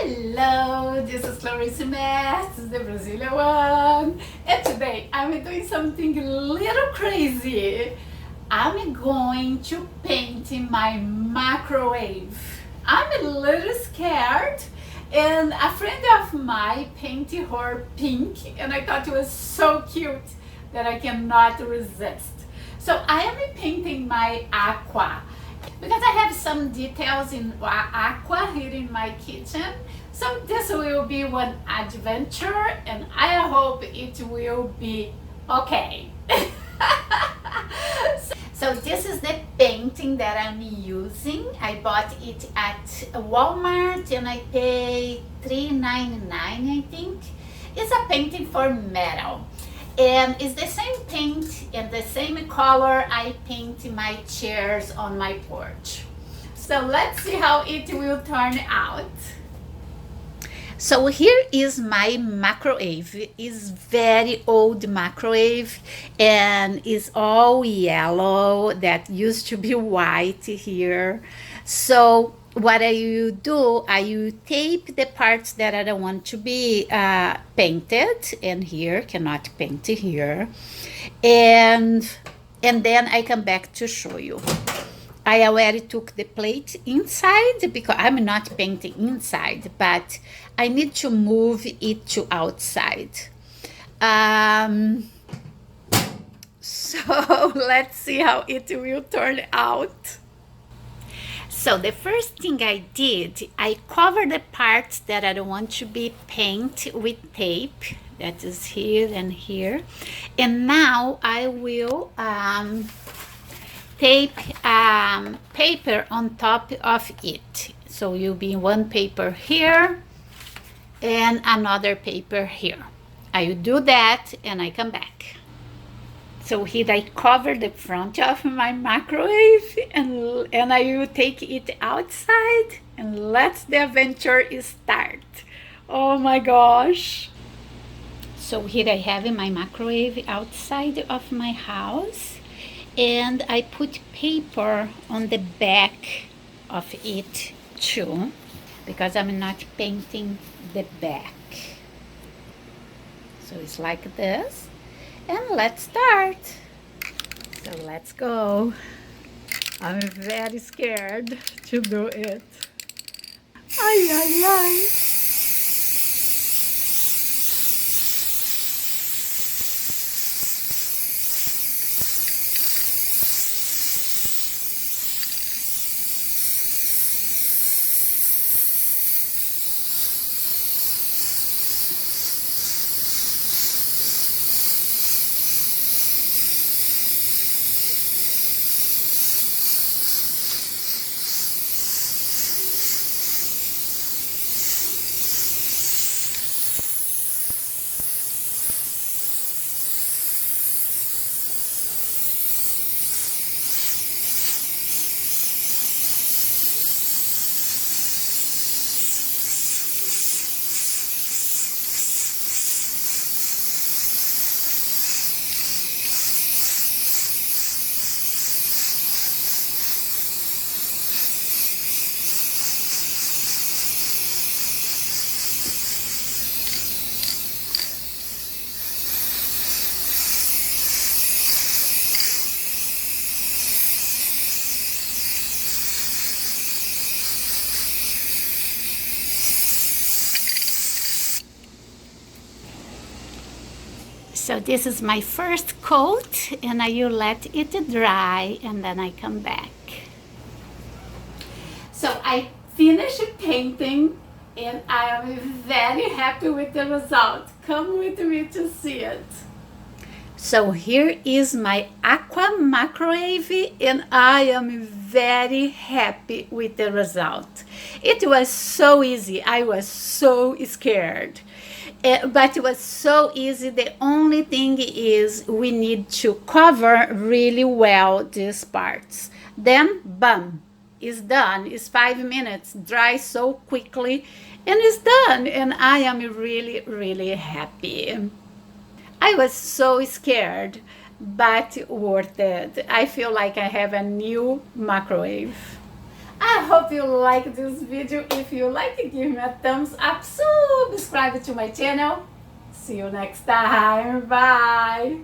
Hello, this is Clarice Mertz, the Brazilian one, and today I'm doing something a little crazy. I'm going to paint in my microwave. I'm a little scared, and a friend of mine painted her pink, and I thought it was so cute that I cannot resist. So I am painting my aqua because I have some details in aqua here in my kitchen. So this will be one adventure, and I hope it will be okay. So this is the painting that I'm using. I bought it at Walmart and I paid $3.99, I think. It's a painting for metal. And it's the same paint and the same color I paint my chairs on my porch. So let's see how it will turn out. So here is my microwave. It's very old microwave and it's all yellow that used to be white here. So what I will do, I will tape the parts that I don't want to be painted, and here cannot paint here, and then I come back to show you. I already took the plate inside because I'm not painting inside, but I need to move it to outside. So let's see how it will turn out. So the first thing I did, I covered the parts that I don't want to be painted with tape. That is here and here. And now I will tape paper on top of it. So you'll be one paper here and another paper here. I will do that and I come back. So here I cover the front of my microwave and I will take it outside and let the adventure start. Oh my gosh. So here I have my microwave outside of my house, and I put paper on the back of it too, because I'm not painting the back. So it's like this. And let's start. So let's go. I'm very scared to do it. Ay, ay, ay. So this is my first coat, and I will let it dry and then I come back. So I finished painting and I am very happy with the result. Come with me to see it. So here is my aqua microwave and I am very happy with the result. It was so easy. I was so scared. But it was so easy. The only thing is we need to cover really well these parts. Then, bam, it's done. It's 5 minutes, dry so quickly, and it's done. And I am really, really happy. I was so scared, but worth it. I feel like I have a new microwave. I hope you like this video. If you like it, give me a thumbs up, subscribe to my channel. See you next time. Bye.